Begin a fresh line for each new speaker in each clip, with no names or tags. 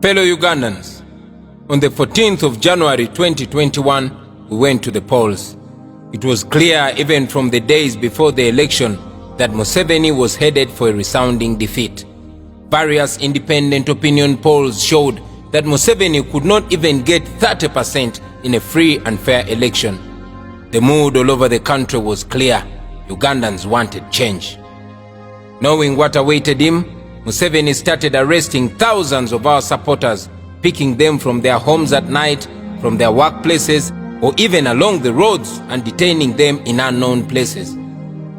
Fellow Ugandans, on the 14th of January 2021, we went to the polls. It was clear even from the days before the election that Museveni was headed for a resounding defeat. Various independent opinion polls showed that Museveni could not even get 30% in a free and fair election. The mood all over the country was clear. Ugandans wanted change. Knowing what awaited him, Museveni started arresting thousands of our supporters, picking them from their homes at night, from their workplaces, or even along the roads and detaining them in unknown places.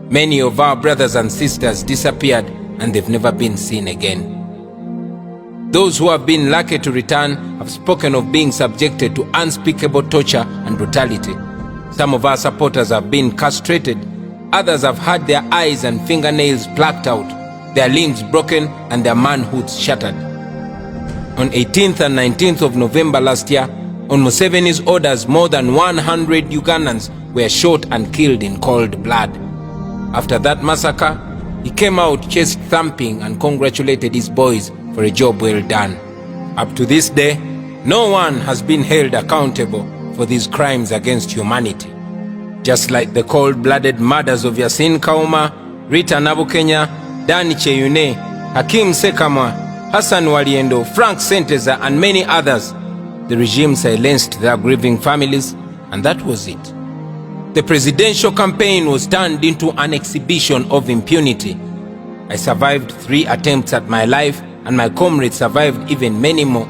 Many of our brothers and sisters disappeared and they've never been seen again. Those who have been lucky to return have spoken of being subjected to unspeakable torture and brutality. Some of our supporters have been castrated. Others have had their eyes and fingernails plucked out, their limbs broken and their manhoods shattered. On 18th and 19th of November last year, on Museveni's orders, more than 100 Ugandans were shot and killed in cold blood. After that massacre, he came out chest thumping and congratulated his boys for a job well done. Up to this day, no one has been held accountable for these crimes against humanity. Just like the cold-blooded murders of Yasin Kauma, Rita Nabukenya, Dani Cheyune, Hakim Sekamwa, Hassan Waliendo, Frank Senteza and many others, the regime silenced their grieving families, and that was it. The presidential campaign was turned into an exhibition of impunity. I survived 3 attempts at my life, and my comrades survived even many more.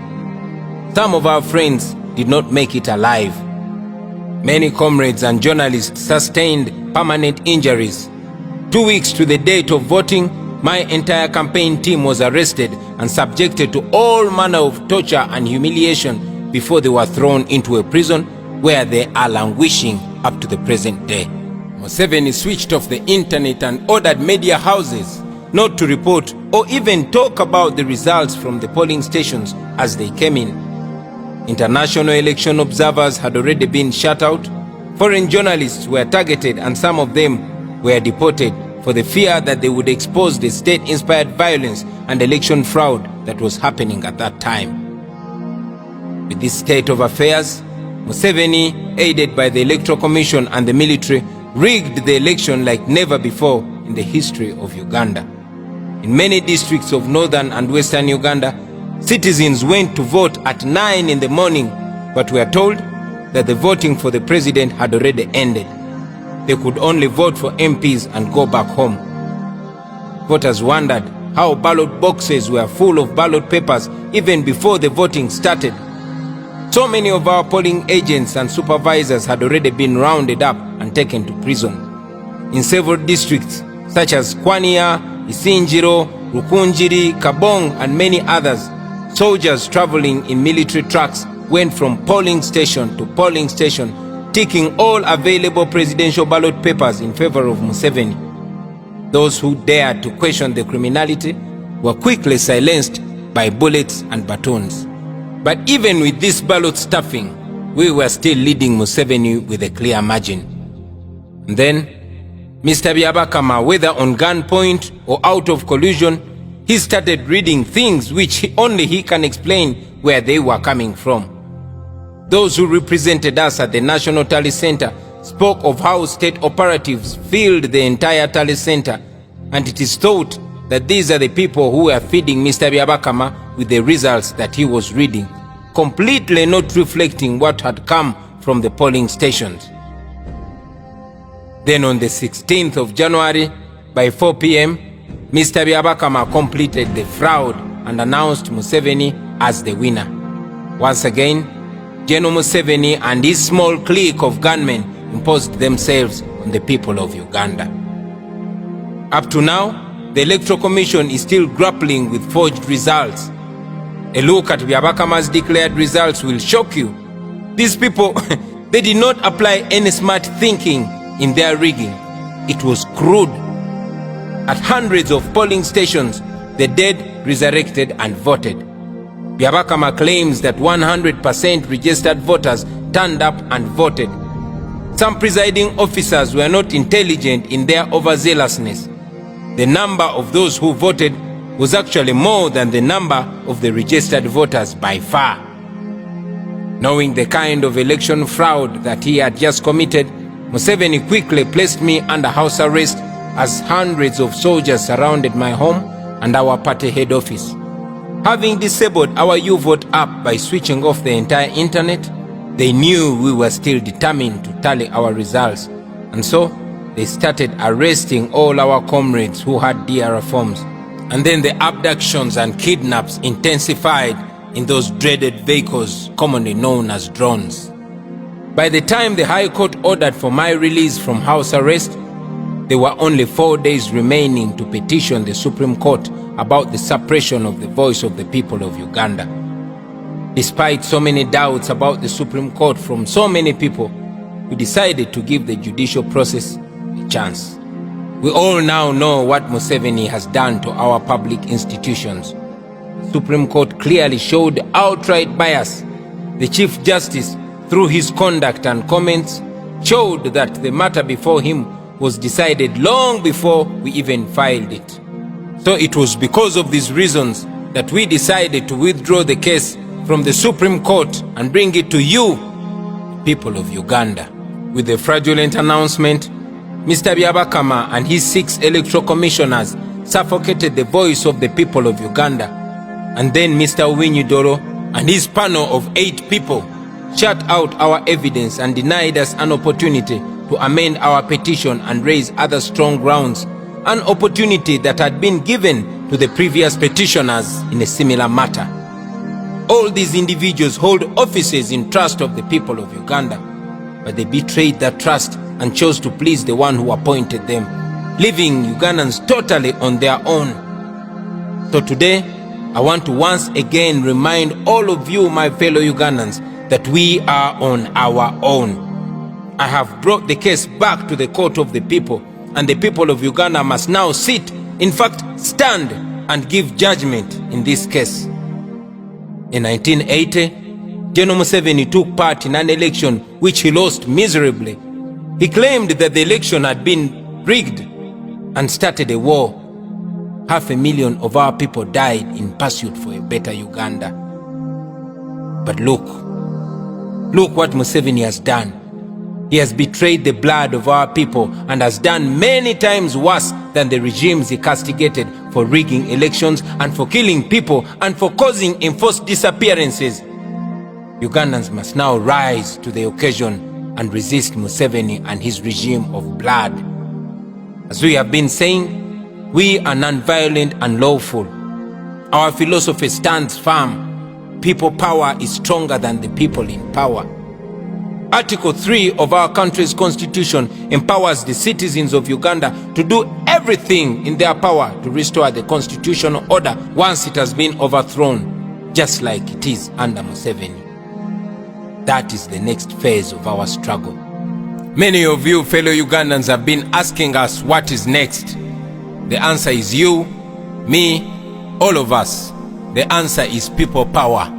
Some of our friends did not make it alive. Many comrades and journalists sustained permanent injuries. 2 weeks to the date of voting, my entire campaign team was arrested and subjected to all manner of torture and humiliation before they were thrown into a prison where they are languishing up to the present day. Museveni switched off the internet and ordered media houses not to report or even talk about the results from the polling stations as they came in. International election observers had already been shut out. Foreign journalists were targeted and some of them were deported for the fear that they would expose the state-inspired violence and election fraud that was happening at that time. With this state of affairs, Museveni, aided by the Electoral Commission and the military, rigged the election like never before in the history of Uganda. In many districts of northern and western Uganda, citizens went to vote at 9 in the morning, but were told that the voting for the president had already ended. They could only vote for MPs and go back home. Voters wondered how ballot boxes were full of ballot papers even before the voting started. So many of our polling agents and supervisors had already been rounded up and taken to prison. In several districts such as Kwaniya, Isinjiro, Rukunjiri, Kabong and many others, soldiers traveling in military trucks went from polling station to polling station, taking all available presidential ballot papers in favor of Museveni. Those who dared to question the criminality were quickly silenced by bullets and batons. But even with this ballot stuffing, we were still leading Museveni with a clear margin. And then, Mr. Byabakama, whether on gunpoint or out of collusion, he started reading things which only he can explain where they were coming from. Those who represented us at the National Tally Center spoke of how state operatives filled the entire Tally Center, and it is thought that these are the people who were feeding Mr. Byabakama with the results that he was reading, completely not reflecting what had come from the polling stations. Then on the 16th of January, by 4 p.m., Mr. Byabakama completed the fraud and announced Museveni as the winner. Once again, General Museveni and his small clique of gunmen imposed themselves on the people of Uganda. Up to now, the Electoral Commission is still grappling with forged results. A look at Byabakama's declared results will shock you. These people, they did not apply any smart thinking in their rigging. It was crude. At hundreds of polling stations, the dead resurrected and voted. Byabakama claims that 100% registered voters turned up and voted. Some presiding officers were not intelligent in their overzealousness. The number of those who voted was actually more than the number of the registered voters by far. Knowing the kind of election fraud that he had just committed, Museveni quickly placed me under house arrest as hundreds of soldiers surrounded my home and our party head office. Having disabled our U-Vote app by switching off the entire internet, they knew we were still determined to tally our results, and so they started arresting all our comrades who had DR forms. And then the abductions and kidnaps intensified in those dreaded vehicles commonly known as drones. By the time the High Court ordered for my release from house arrest, there were only 4 days remaining to petition the Supreme Court about the suppression of the voice of the people of Uganda. Despite so many doubts about the Supreme Court from so many people, we decided to give the judicial process a chance. We all now know what Museveni has done to our public institutions. The Supreme Court clearly showed outright bias. The Chief Justice, through his conduct and comments, showed that the matter before him was decided long before we even filed it. So it was because of these reasons that we decided to withdraw the case from the Supreme Court and bring it to you, the people of Uganda. With the fraudulent announcement, Mr. Byabakama and his 6 electoral commissioners suffocated the voice of the people of Uganda. And then Mr. Owiny-Dollo and his panel of 8 people shut out our evidence and denied us an opportunity to amend our petition and raise other strong grounds, an opportunity that had been given to the previous petitioners in a similar matter. All these individuals hold offices in trust of the people of Uganda, but they betrayed that trust and chose to please the one who appointed them, leaving Ugandans totally on their own. So today, I want to once again remind all of you, my fellow Ugandans, that we are on our own. I have brought the case back to the court of the people, and the people of Uganda must now sit, in fact stand, and give judgment in this case. In 1980, General Museveni took part in an election which he lost miserably. He claimed that the election had been rigged and started a war. 500,000 of our people died in pursuit for a better Uganda. But look what Museveni has done. He has betrayed the blood of our people and has done many times worse than the regimes he castigated for rigging elections and for killing people and for causing enforced disappearances. Ugandans must now rise to the occasion and resist Museveni and his regime of blood. As we have been saying, we are non-violent and lawful. Our philosophy stands firm. People power is stronger than the people in power. Article 3 of our country's constitution empowers the citizens of Uganda to do everything in their power to restore the constitutional order once it has been overthrown, just like it is under Museveni. That is the next phase of our struggle. Many of you fellow Ugandans have been asking us what is next. The answer is you, me, all of us. The answer is people power.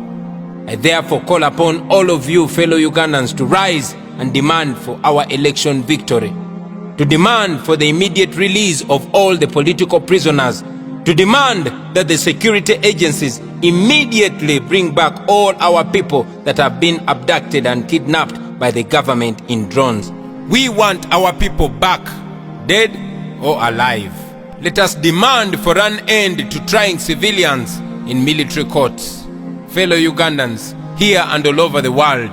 I therefore call upon all of you fellow Ugandans to rise and demand for our election victory, to demand for the immediate release of all the political prisoners, to demand that the security agencies immediately bring back all our people that have been abducted and kidnapped by the government in drones. We want our people back, dead or alive. Let us demand for an end to trying civilians in military courts. Fellow Ugandans, here and all over the world,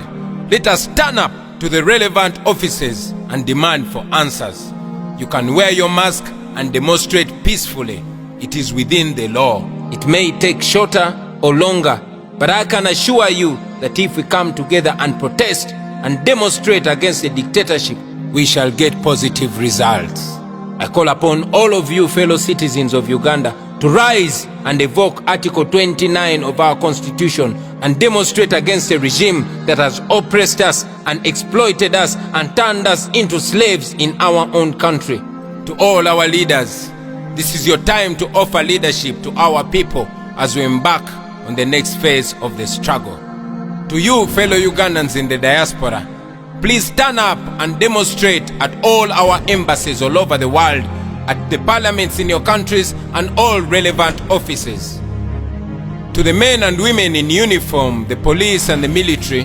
let us stand up to the relevant offices and demand for answers. You can wear your mask and demonstrate peacefully. It is within the law. It may take shorter or longer, but I can assure you that if we come together and protest and demonstrate against the dictatorship, we shall get positive results. I call upon all of you fellow citizens of Uganda to rise and evoke Article 29 of our Constitution and demonstrate against a regime that has oppressed us and exploited us and turned us into slaves in our own country. To all our leaders, this is your time to offer leadership to our people as we embark on the next phase of the struggle. To you fellow Ugandans in the diaspora, please stand up and demonstrate at all our embassies all over the world at the parliaments in your countries and all relevant offices. To the men and women in uniform, the police and the military,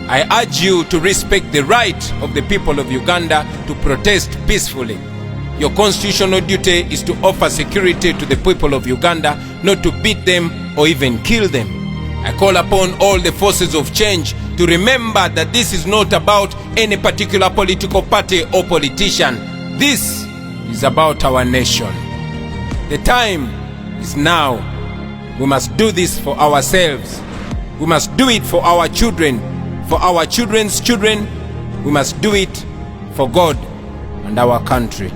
I urge you to respect the right of the people of Uganda to protest peacefully. Your constitutional duty is to offer security to the people of Uganda, not to beat them or even kill them. I call upon all the forces of change to remember that this is not about any particular political party or politician. This is about our nation. The time is now. We must do this for ourselves. We must do it for our children, for our children's children. We must do it for God and our country.